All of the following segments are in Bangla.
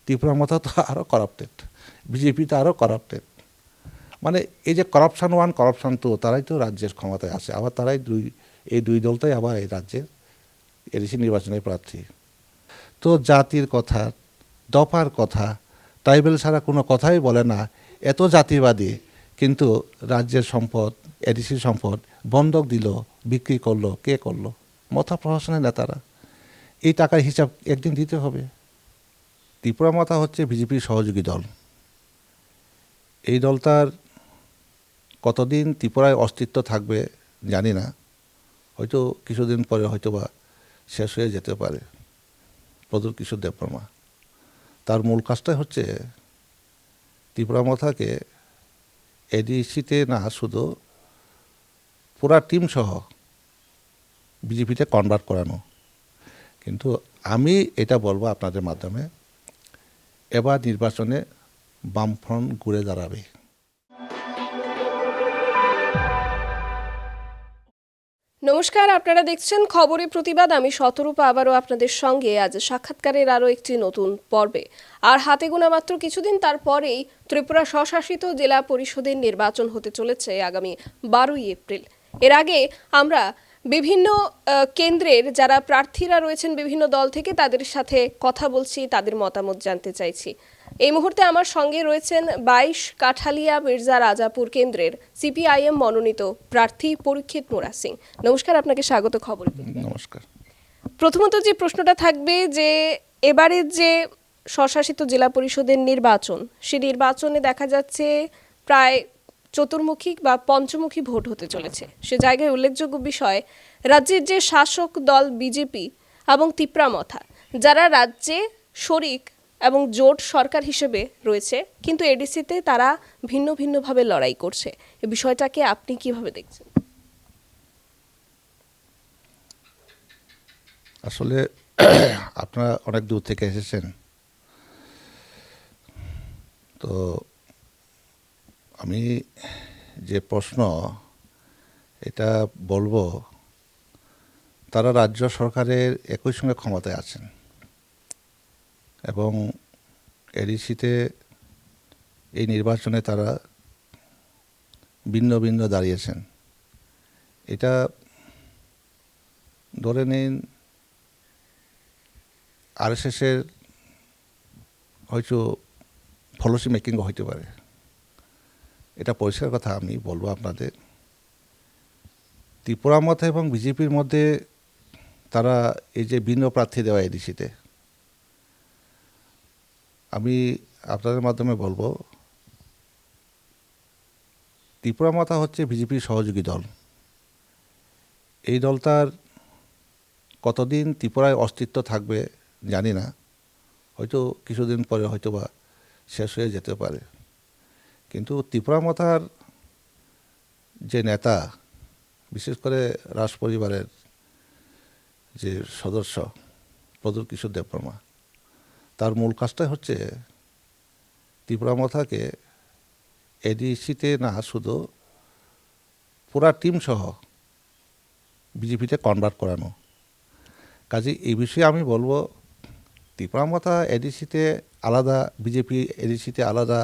ত্রিপুরা মাথা তো আরও করাপ্টেড, বিজেপি তো আরও করাপ্টেড। মানে এই যে করাপশান 1 করাপশান 2 তারাই তো রাজ্যের ক্ষমতায় আসে, আবার তারাই এই দুই দলটাই আবার এই রাজ্যের এডিসি নির্বাচনের প্রার্থী। তো জাতির কথা, দফার কথা, ট্রাইবেল ছাড়া কোনো কথাই বলে না, এত জাতিবাদী, কিন্তু রাজ্যের সম্পদ, এডিসির সম্পদ বন্ধক দিল, বিক্রি করলো, কে করলো? মথা প্রশাসনের নেতারা। এই টাকার হিসাব একদিন দিতে হবে। ত্রিপুরা মাথা হচ্ছে বিজেপির সহযোগী দল। এই দলটার কতদিন ত্রিপুরায় অস্তিত্ব থাকবে জানি না, হয়তো কিছুদিন পরে হয়তো বা শেষ হয়ে যেতে পারে। প্রদুর কিশোর দেববর্মা তার মূল কাজটাই হচ্ছে ত্রিপুরা মাথাকে এডিসিতে না, শুধু পুরা টিম সহ বিজেপিতে কনভার্ট করানো। কিন্তু আমি এটা বলবো আপনাদের মাধ্যমে, এবার নির্বাচনে বামফ্রন্ট ঘুরে দাঁড়াবে। নমস্কার, আপনারা দেখছেন খবরের প্রতিবাদ। আমি শতরূপা আবারও আপনাদের সঙ্গে আজ সাক্ষাৎকারের আরও একটি নতুন পর্বে। আর হাতে গোনা মাত্র কিছুদিন তারপরেই ত্রিপুরা স্বশাসিত জেলা পরিষদের নির্বাচন হতে চলেছে আগামী 12ই এপ্রিল। এর আগে আমরা বিভিন্ন কেন্দ্রের যারা প্রার্থীরা রয়েছেন বিভিন্ন দল থেকে তাদের সাথে কথা বলছি, তাদের মতামত জানতে চাইছি। এই মুহূর্তে আমার সঙ্গে রয়েছেন 22 কাঠালিয়া মির্জা রাজাপুর কেন্দ্রের সিপিআইএম মনোনীত প্রার্থী পরীক্ষিত মোরা সিং। নমস্কার, আপনাকে স্বাগত খবরে। নমস্কার। প্রথমত যে প্রশ্নটা থাকবে যে এবারের যে স্বশাসিত জেলা পরিষদের নির্বাচন, সেই নির্বাচনে দেখা যাচ্ছে প্রায় চতুর্মুখী বা পঞ্চমুখী ভোট হতে চলেছে। সে জায়গায় উল্লেখযোগ্য বিষয়, রাজ্যের যে শাসক দল বিজেপি এবং ত্রিপুরা মাথা যারা রাজ্যে শরিক এবং জোট সরকার হিসেবে রয়েছে, কিন্তু এডিসিতে তারা ভিন্ন ভিন্নভাবে লড়াই করছে। এই বিষয়টাকে আপনি কিভাবে দেখছেন? আসলে আপনারা অনেক দূর থেকে এসেছেন, তো আমি যে প্রশ্ন এটা বলবো, তারা রাজ্য সরকারের একই সঙ্গে ক্ষমতায় আছেন এবং এডিসিতে এই নির্বাচনে তারা ভিন্ন ভিন্ন দাঁড়িয়েছেন। এটা ধরে নিন আরএসএসের হয়তো পলিসি মেকিংও হইতে পারে। এটা পরিষ্কার কথা আমি বলবো আপনাদের। ত্রিপুরা মাথা এবং বিজেপির মধ্যে তারা এই যে ভিন্ন প্রার্থী দেওয়া এডিসিতে, আমি আপনাদের মাধ্যমে বলবো ত্রিপুরা মাথা হচ্ছে বিজেপির সহযোগী দল। এই দলটার কতদিন ত্রিপুরায় অস্তিত্ব থাকবে জানি না, হয়তো কিছুদিন পরে হয়তো বা শেষ হয়ে যেতে পারে। কিন্তু ত্রিপুরা মাথার যে নেতা, বিশেষ করে রাজ পরিবারের যে সদস্য প্রদুর কিশোর দেববর্মা, তার মূল কাজটাই হচ্ছে ত্রিপুরা মাথাকে এডিসিতে না, শুধু পুরা টিম সহ বিজেপিতে কনভার্ট করানো। কাজে এই বিষয়ে আমি বলবো ত্রিপুরা মাথা এডিসিতে আলাদা, বিজেপি এডিসিতে আলাদা,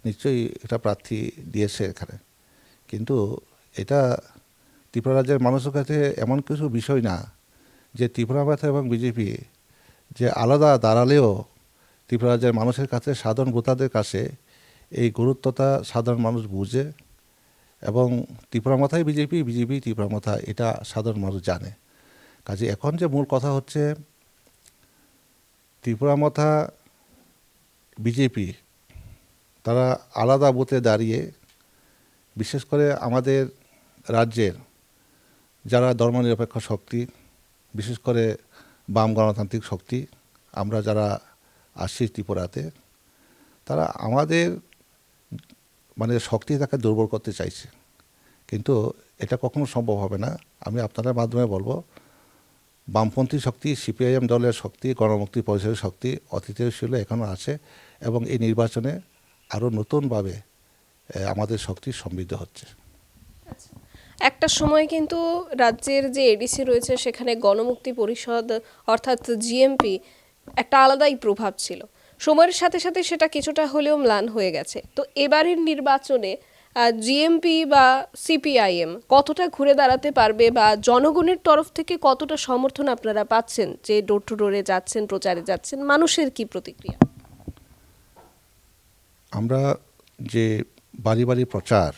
নিশ্চয়ই একটা প্রার্থী দিয়েছে এখানে, কিন্তু এটা ত্রিপুরা রাজ্যের মানুষের কাছে এমন কিছু বিষয় না যে ত্রিপুরা মাথা এবং বিজেপি যে আলাদা দাঁড়ালেও ত্রিপুরা রাজ্যের মানুষের কাছে, সাধারণ ভোটারদের কাছে এই গুরুত্বটা সাধারণ মানুষ বুঝে এবং ত্রিপুরা মাথায় বিজেপি, বিজেপি ত্রিপুরা মাথা, এটা সাধারণ মানুষ জানে। কাজে এখন যে মূল কথা হচ্ছে ত্রিপুরা মাথা বিজেপি তারা আলাদা বুথে দাঁড়িয়ে, বিশেষ করে আমাদের রাজ্যের যারা ধর্মনিরপেক্ষ শক্তি, বিশেষ করে বাম গণতান্ত্রিক শক্তি, আমরা যারা আসছি ত্রিপুরাতে, তারা আমাদের মানে শক্তি তাকে দুর্বল করতে চাইছে, কিন্তু এটা কখনো সম্ভব হবে না। আমি আপনাদের মাধ্যমে বলবো বামপন্থী শক্তি, সিপিআইএম দলের শক্তি, গণমুক্তি পরিষদের শক্তি অতীতেও ছিল, এখনও আছে, এবং এই নির্বাচনে আরও নতুনভাবে আমাদের শক্তি সমৃদ্ধ হচ্ছে। একটা সময় কিন্তু রাজ্যের যে এডিসি রয়েছে সেখানে গণমুক্তি পরিষদ অর্থাৎ জিএমপি একটা আলাদাই প্রভাব ছিল। সময়ের সাথে সাথে সেটা কিছুটা হলেও ম্লান হয়ে গেছে। তো এবারের নির্বাচনে জিএমপি বা সিপিআইএম কতটা ঘুরে দাঁড়াতে পারবে, বা জনগণের তরফ থেকে কতটা সমর্থন আপনারা পাচ্ছেন, যে ডোর টু ডোরে যাচ্ছেন, প্রচারে যাচ্ছেন, মানুষের কি প্রতিক্রিয়া? আমরা যে বাড়ি বাড়ি প্রচার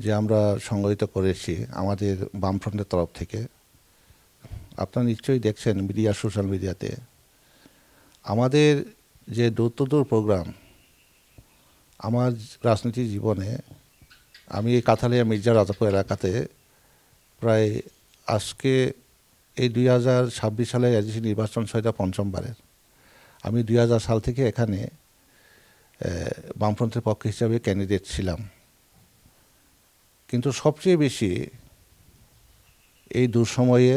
যে আমরা সংগঠিত করেছি আমাদের বামফ্রন্টের তরফ থেকে, আপনারা নিশ্চয়ই দেখছেন মিডিয়া, সোশ্যাল মিডিয়াতে আমাদের যে ডোর টু ডোর প্রোগ্রাম। আমার রাজনীতি জীবনে আমি এই কাঁঠালিয়া মির্জা রাজাপুর এলাকাতে প্রায় আজকে এই 2026 সালে এডিসি নির্বাচন সেটা পঞ্চমবারের। আমি 2000 সাল থেকে এখানে বামফ্রন্টের পক্ষ হিসাবে ক্যান্ডিডেট ছিলাম। কিন্তু সবচেয়ে বেশি এই দুঃসময়ে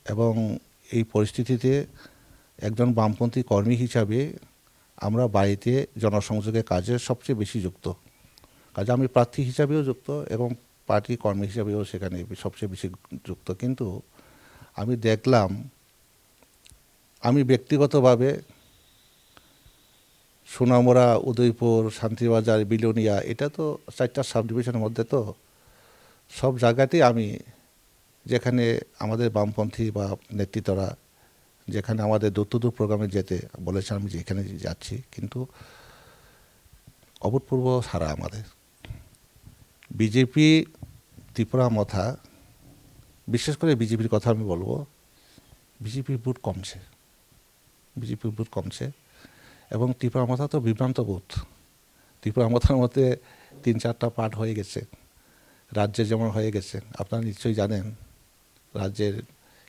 এবং এই পরিস্থিতিতে একজন বামপন্থী কর্মী হিসাবে আমরা বাড়িতে জনসংযোগের কাজে সবচেয়ে বেশি যুক্ত। কাজে আমি প্রার্থী হিসাবেও যুক্ত এবং পার্টি কর্মী হিসাবেও সেখানে সবচেয়ে বেশি যুক্ত। কিন্তু আমি দেখলাম, আমি ব্যক্তিগতভাবে সোনামুড়া, উদয়পুর, শান্তিবাজার, বিলোনিয়া, এটা তো 4টা সাব ডিভিশনের মধ্যে, তো সব জায়গাতেই আমি যেখানে আমাদের বামপন্থী বা নেতৃত্বরা যেখানে আমাদের ডোর টু ডোর প্রোগ্রামে যেতে বলেছে আমি যেখানে যাচ্ছি, কিন্তু অভূতপূর্ব সারা আমাদের। বিজেপি ত্রিপুরা মথা, বিশেষ করে বিজেপির কথা আমি বলবো, বিজেপির বুথ কমছে এবং ত্রিপুরা মথা তো বিভ্রান্ত বুথ। ত্রিপুরা মথার মধ্যে 3-4টা পার্ট হয়ে গেছে, রাজ্যে যেমন হয়ে গেছে। আপনারা নিশ্চয়ই জানেন রাজ্যের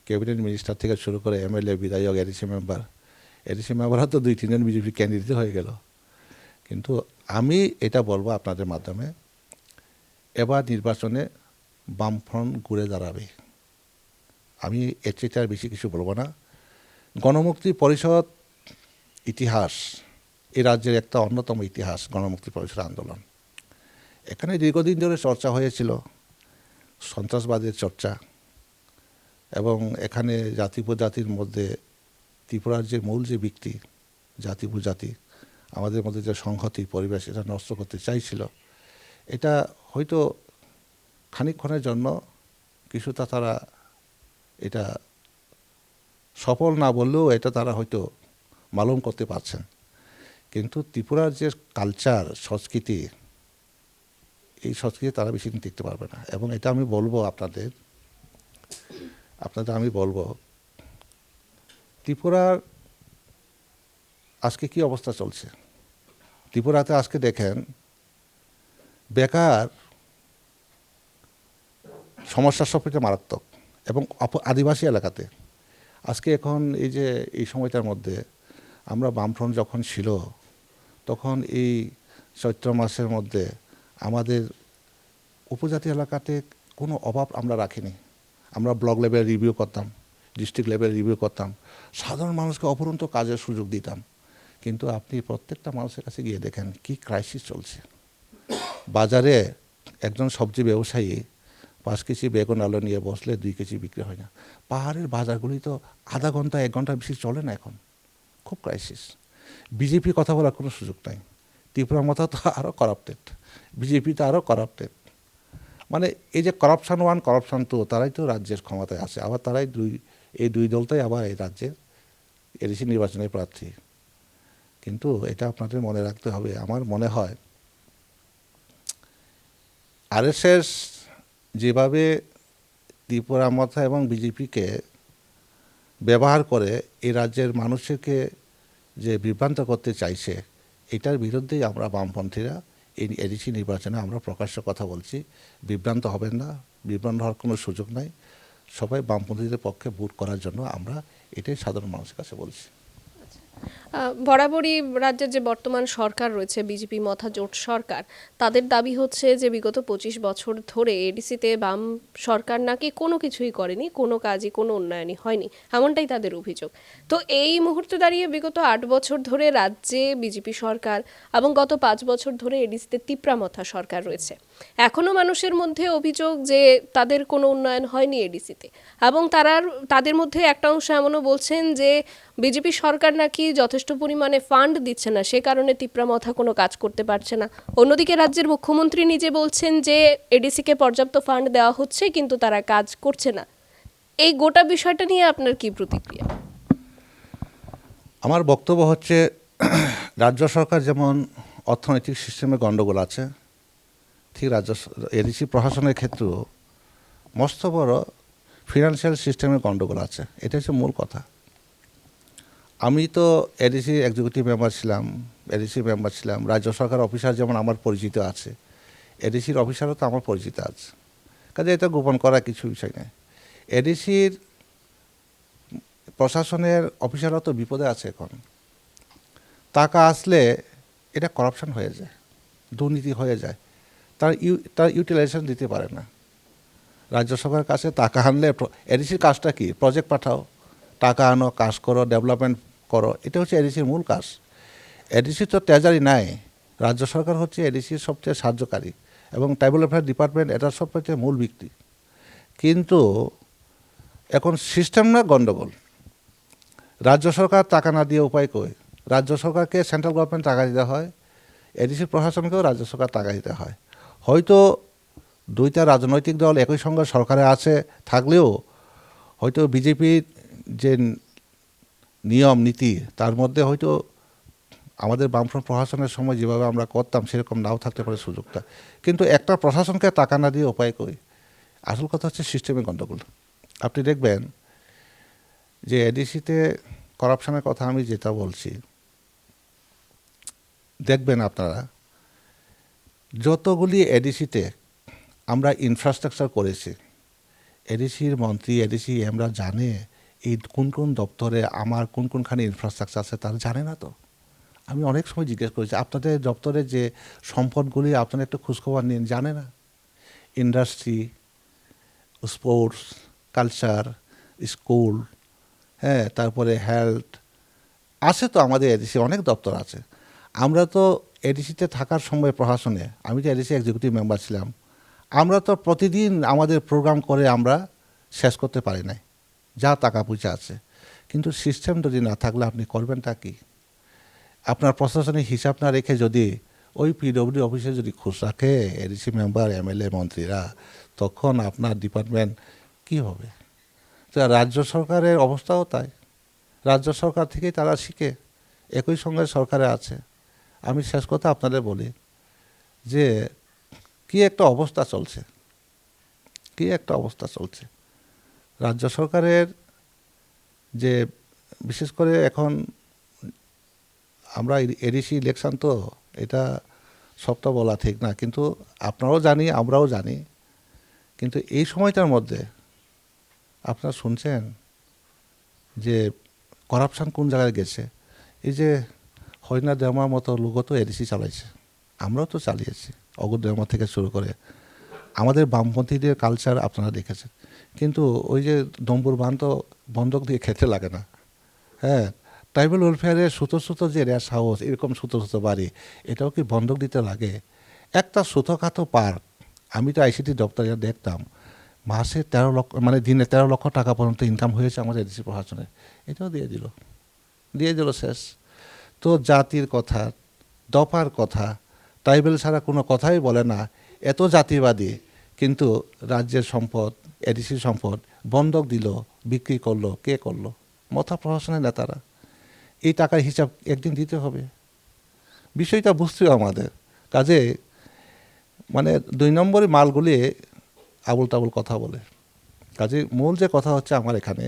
ক্যাবিনেট মিনিস্টার থেকে শুরু করে এমএলএ, বিধায়ক, এডিসি মেম্বাররা তো 2-3 জন বিজেপি ক্যান্ডিডেট হয়ে গেল। কিন্তু আমি এটা বলবো আপনাদের মাধ্যমে, এবার নির্বাচনে বামফ্রন্ট ঘুরে দাঁড়াবে। আমি এর চেয়ে আর বেশি কিছু বলবো না। গণমুক্তি পরিষদ ইতিহাস, এই রাজ্যের একটা অন্যতম ইতিহাস গণমুক্তি পরিষদ আন্দোলন। এখানে দীর্ঘদিন ধরে চর্চা হয়েছিল সন্ত্রাসবাদের চর্চা, এবং এখানে জাতি উপজাতির মধ্যে ত্রিপুরার যে মূল যে ব্যক্তি জাতি উপজাতি, আমাদের মধ্যে যে সংহতি পরিবেশ, এটা নষ্ট করতে চাইছিল। এটা হয়তো খানিকক্ষণের জন্য কিছুটা তারা এটা সফল না বললেও এটা তারা হয়তো মালুম করতে পারছেন। কিন্তু ত্রিপুরার যে কালচার, সংস্কৃতি, এই সংস্কৃতি তারা বেশি দিন দেখতে পারবে না। এবং এটা আমি বলবো আপনাদের আমি বলবো, ত্রিপুরার আজকে কি অবস্থা চলছে। ত্রিপুরাতে আজকে দেখেন বেকার সমস্যার সবচেয়ে মারাত্মক, এবং আদিবাসী এলাকাতে আজকে এখন এই সময়টার মধ্যে আমরা বামফ্রন্ট যখন ছিল তখন এই চৈত্র মাসের মধ্যে আমাদের উপজাতি এলাকাতে কোনো অভাব আমরা রাখিনি। আমরা ব্লক লেভেল রিভিউ করতাম, ডিস্ট্রিক্ট লেভেল রিভিউ করতাম, সাধারণ মানুষকে অপরন্ত কাজের সুযোগ দিতাম। কিন্তু আপনি প্রত্যেকটা মানুষের কাছে গিয়ে দেখেন কি ক্রাইসিস চলছে। বাজারে একজন সবজি ব্যবসায়ী 5 কেজি বেগুন আলু নিয়ে বসলে 2 কেজি বিক্রি হয় না। পাহাড়ের বাজারগুলি তো আধা ঘন্টা 1 ঘন্টা বেশি চলে না, এখন খুব ক্রাইসিস। বিজেপি কথা বলার কোনো সুযোগ নাই। ত্রিপুরা মতো তো আরও করাপ্টেড, বিজেপি তো আরও করাপ্টেড। মানে এই যে করাপশান 1, করাপশান 2, তারাই তো রাজ্যের ক্ষমতায় আছে, আবার তারাই এই দুই দলটাই আবার এই রাজ্যের এডিসি নির্বাচনের প্রার্থী। কিন্তু এটা আপনাদের মনে রাখতে হবে, আমার মনে হয় আরএসএস যেভাবে ত্রিপুরা মথা এবং বিজেপিকে ব্যবহার করে এই রাজ্যের মানুষকে যে বিভ্রান্ত করতে চাইছে, এটার বিরুদ্ধেই আমরা বামপন্থীরা এই এডিসি নির্বাচনে আমরা প্রকাশ্য কথা বলছি। বিভ্রান্ত হবেন না, বিভ্রান্ত হওয়ার কোনো সুযোগ নাই। সবাই বামপন্থীদের পক্ষে ভোট করার জন্য আমরা এটাই সাধারণ মানুষের কাছে বলছি। বরাবরই রাজ্যের যে বর্তমান সরকার রয়েছে, বিজেপি মথা জোট সরকার, তাদের দাবি হচ্ছে যে বিগত 25 বছর ধরে এডিসিতে বাম সরকার নাকি কোনো কিছুই করেনি, কোনো কাজই, কোনো উন্নয়নই হয়নি, এমনটাই তাদের অভিযোগ। তো এই মুহূর্তে দাঁড়িয়ে বিগত 8 বছর ধরে রাজ্যে বিজেপি সরকার এবং গত 5 বছর ধরে এডিসিতে ত্রিপুরা মথা সরকার রয়েছে। এখনও মানুষের মধ্যে অভিযোগ যে তাদের কোনো উন্নয়ন হয়নি এডিসিতে, এবং তাদের মধ্যে একটা অংশ এমনও বলছেন যে বিজেপি সরকার নাকি যথেষ্ট যথেষ্ট পরিমাণে ফান্ড দিচ্ছে না, সে কারণে তিপ্রামথা কোনো কাজ করতে পারছে না। অন্যদিকে রাজ্যের মুখ্যমন্ত্রী নিজে বলছেন যে এডিসিকে পর্যাপ্ত ফান্ড দেওয়া হচ্ছে, কিন্তু তারা কাজ করছে না। এই গোটা বিষয়টা নিয়ে আপনার কি প্রতিক্রিয়া? আমার বক্তব্য হচ্ছে রাজ্য সরকার যেমন অর্থনৈতিক সিস্টেমে গণ্ডগোল আছে, ঠিক এডিসি প্রশাসনের ক্ষেত্রেও মস্ত বড় ফিনান্সিয়াল সিস্টেমে গণ্ডগোল আছে। এটা হচ্ছে মূল কথা। আমি তো এডিসি এক্সিকিউটিভ মেম্বার ছিলাম, রাজ্য সরকার অফিসার যেমন আমার পরিচিত আছে, এডিসির অফিসারও তো আমার পরিচিত আছে, কাজে এটা গোপন করা কিছু বিষয় নেই। এডিসির প্রশাসনের অফিসাররা তো বিপদে আছে এখন। টাকা আসলে এটা করাপশন হয়ে যায়, দুর্নীতি হয়ে যায়, তার ইউটিলাইজেশন দিতে পারে না। রাজ্য সরকারের কাছে টাকা আনলে, এডিসির কাজটা কি? প্রজেক্ট পাঠাও, টাকা আনো, কাজ করো, ডেভেলপমেন্ট করো, এটা হচ্ছে এডিসির মূল কাজ। এডিসি তো ট্রেজারি নাই, রাজ্য সরকার হচ্ছে এডিসির সবচেয়ে সাহায্যকারী এবং ট্রাইবাল ওয়েলফেয়ার ডিপার্টমেন্ট এটার সবচেয়ে মূল ব্যক্তি। কিন্তু এখন সিস্টেম না গণ্ডগোল। রাজ্য সরকার টাকা না দিয়ে উপায় কই? রাজ্য সরকারকে সেন্ট্রাল গভর্নমেন্ট টাকা দিতে হয়, এডিসি প্রশাসনকেও রাজ্য সরকার টাকা দিতে হয়। হয়তো দুইটা রাজনৈতিক দল একই সঙ্গে সরকারে আছে থাকলেও হয়তো বিজেপির যে নিয়ম নীতি তার মধ্যে হয়তো আমাদের বামফ্রন্ট প্রশাসনের সময় যেভাবে আমরা করতাম সেরকম নাও থাকতে পারে সুযোগটা। কিন্তু একটা প্রশাসনকে টাকা না দিয়ে উপায় কই? আসল কথা হচ্ছে সিস্টেমে গণ্ডগোল। আপনি দেখবেন যে এডিসিতে করাপশনের কথা আমি যেটা বলছি, দেখবেন আপনারা যতগুলি এডিসিতে আমরা ইনফ্রাস্ট্রাকচার করেছি, এডিসির মন্ত্রী, এডিসি এমরা জানে এই কোন কোন দপ্তরে আমার কোনখানে ইনফ্রাস্ট্রাকচার আছে, তারা জানে না তো। আমি অনেক সময় জিজ্ঞেস করেছি, আপনাদের দপ্তরে যে সম্পদগুলি আপনারা একটু খোঁজখবর নিন, জানে না। ইন্ডাস্ট্রি, স্পোর্টস, কালচার, স্কুল, হ্যাঁ, তারপরে হেলথ আছে তো। আমাদের এডিসি অনেক দপ্তর আছে। আমরা তো এডিসিতে থাকার সময় প্রশাসনে, আমি তো এডিসি এক্সিকিউটিভ মেম্বার ছিলাম, আমরা তো প্রতিদিন আমাদের প্রোগ্রাম করে আমরা শেষ করতে পারি নাই, যা টাকা পয়সা আছে। কিন্তু সিস্টেম যদি না থাকলে আপনি করবেনটা কি? আপনার প্রশাসনিক হিসাব না রেখে যদি ওই পিডব্লিউ অফিসে যদি খোঁজ রাখে এডিসি মেম্বার, এমএলএ, মন্ত্রীরা, তখন আপনার ডিপার্টমেন্ট কি হবে? তো রাজ্য সরকারের অবস্থাও তাই। রাজ্য সরকার থেকেই তারা শিখে, একই সঙ্গে সরকারে আছে। আমি শেষ কথা আপনাদের বলি যে কি একটা অবস্থা চলছে রাজ্য সরকারের। যে বিশেষ করে এখন আমরা এডিসি ইলেকশন, তো এটা সবটা বলা ঠিক না, কিন্তু আপনারাও জানি, আমরাও জানি। কিন্তু এই সময়টার মধ্যে আপনারা শুনছেন যে করাপশন কোন জায়গায় গেছে। এই যে হরিনা দেওয়ার মতো লোকও তো এডিসি চালাইছে, আমরাও তো চালিয়েছি, অগর দেওয়া থেকে শুরু করে আমাদের বামপন্থীদের কালচার আপনারা দেখেছেন। কিন্তু ওই যে ডম্বুর বান তো বন্ধক দিয়ে খেতে লাগে না, হ্যাঁ। ট্রাইবাল ওয়েলফেয়ারের সুতো যে রেস্ট হাউস, এরকম সুতো বাড়ি, এটাও কি বন্ধক দিতে লাগে? একটা ছোটোখাটো পার্ক, আমি তো আইসিটি দপ্তরে দেখতাম মাসে 13 লক্ষ, মানে দিনে 13 লক্ষ টাকা পর্যন্ত ইনকাম হয়েছে আমাদের এডিসি প্রশাসনের। এটাও দিয়ে দিল শেষ। তো জাতির কথা, দফার কথা, ট্রাইবেল ছাড়া কোনো কথাই বলে না, এত জাতিবাদী, কিন্তু রাজ্যের সম্পদ, এডিসির সম্পদ বন্ধক দিল, বিক্রি করলো, কে করলো? মথা প্রশাসনের নেতারা। এই টাকার হিসাব একদিন দিতে হবে, বিষয়টা বুঝতে আমাদের। কাজে মানে 2 নম্বরে মালগুলি আবুল তাবুল কথা বলে। কাজে মূল যে কথা হচ্ছে আমার এখানে,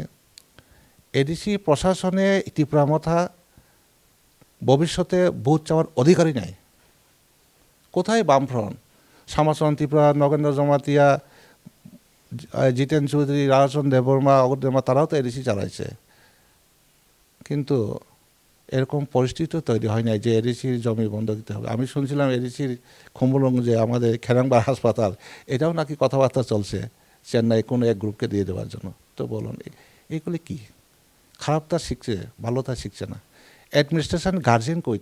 এডিসি প্রশাসনে ত্রিপুরামথা ভবিষ্যতে ভোট চাওয়ার অধিকারই নাই। কোথায় বামফ্রন্ট, শ্যামাচরণ ত্রিপুরা, নগেন্দ্র জমাতিয়া, জিতেন চৌধুরী, রাজচন্দ্র দেববর্মা, অগর দেববর্মা, তারাও তো এডিসি চালাইছে। কিন্তু এরকম পরিস্থিতিও তৈরি হয় নাই যে এডিসির জমি বন্ধ দিতে হবে। আমি শুনছিলাম এডিসির যে আমাদের খেরাংবার হাসপাতাল, এটাও নাকি কথাবার্তা চলছে চেন্নাই কোনো এক গ্রুপকে দিয়ে দেওয়ার জন্য। তো বলুন, এইগুলি কি? খারাপটা শিখছে, ভালোটা শিখছে না। অ্যাডমিনিস্ট্রেশন গার্জেন কই?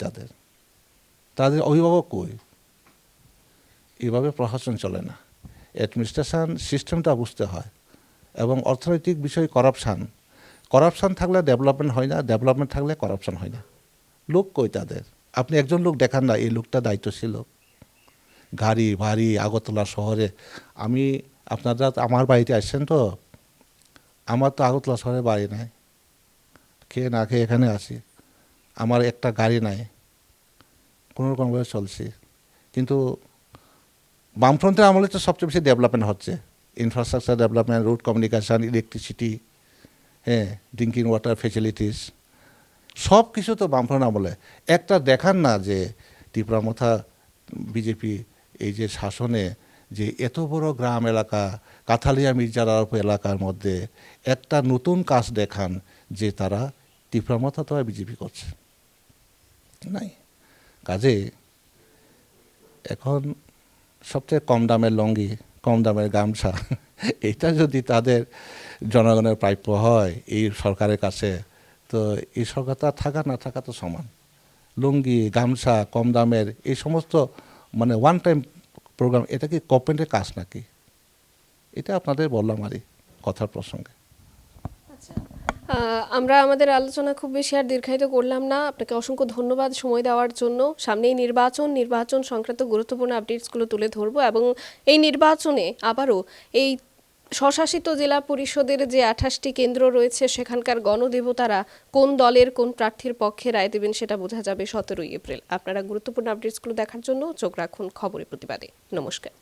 তাদের অভিভাবক কই? এইভাবে প্রশাসন চলে না। অ্যাডমিনিস্ট্রেশন সিস্টেমটা বুঝতে হয়। এবং অর্থনৈতিক বিষয় করাপশান থাকলে ডেভেলপমেন্ট হয় না, ডেভেলপমেন্ট থাকলে করাপশান হয় না। লোক কই তাদের? আপনি একজন লোক দেখান না, এই লোকটা দায়িত্বশীল লোক। গাড়ি ভারী আগরতলা শহরে, আপনারা আমার বাড়িতে আসছেন তো, আমার তো আগরতলা শহরে বাড়ি নাই, খেয়ে না খেয়ে এখানে আসি, আমার একটা গাড়ি নাই, কোনো রকমভাবে চলছি। কিন্তু বামফ্রন্টের আমলে তো সবচেয়ে বেশি ডেভেলপমেন্ট হচ্ছে, infrastructure development, road communication, electricity, হ্যাঁ, ড্রিঙ্কিং ওয়াটার ফেসিলিটিস, সব কিছু তো বামফ্রন্ট আমলে। একটা দেখান না যে ত্রিপুরামথা বিজেপি এই যে শাসনে যে এত বড় গ্রাম এলাকা, কাথালিয়া মির্জারার এলাকার মধ্যে একটা নতুন কাজ দেখান যে তারা ত্রিপুরামথা তো বিজেপি করছে নাই। কাজে এখন সবচেয়ে কম দামের লঙ্গি, কম দামের গামছা, এটা যদি তাদের জনগণের প্রাপ্য হয় এই সরকারের কাছে, তো এই সরকার তো আর থাকা না থাকা তো সমান। লুঙ্গি, গামছা, কম দামের এই সমস্ত মানে ওয়ান টাইম প্রোগ্রাম, এটা কি গভর্নমেন্টের কাজ নাকি? এটা আপনাদের বললাম আরই কথার প্রসঙ্গে। আমরা আমাদের আলোচনা খুব বেশি আর দীর্ঘায়িত করলাম না। আপনাকে অসংখ্য ধন্যবাদ সময় দেওয়ার জন্য। সামনেই নির্বাচন সংক্রান্ত গুরুত্বপূর্ণ আপডেটসগুলো তুলে ধরবো এবং এই নির্বাচনে আবারও এই স্বশাসিত জেলা পরিষদের যে 28টি কেন্দ্র রয়েছে সেখানকার গণদেবতারা কোন দলের কোন প্রার্থীর পক্ষে রায় দেবেন সেটা বোঝা যাবে 17 এপ্রিল। আপনারা গুরুত্বপূর্ণ আপডেটসগুলো দেখার জন্য চোখ রাখুন খবরের প্রতিবাদে। নমস্কার।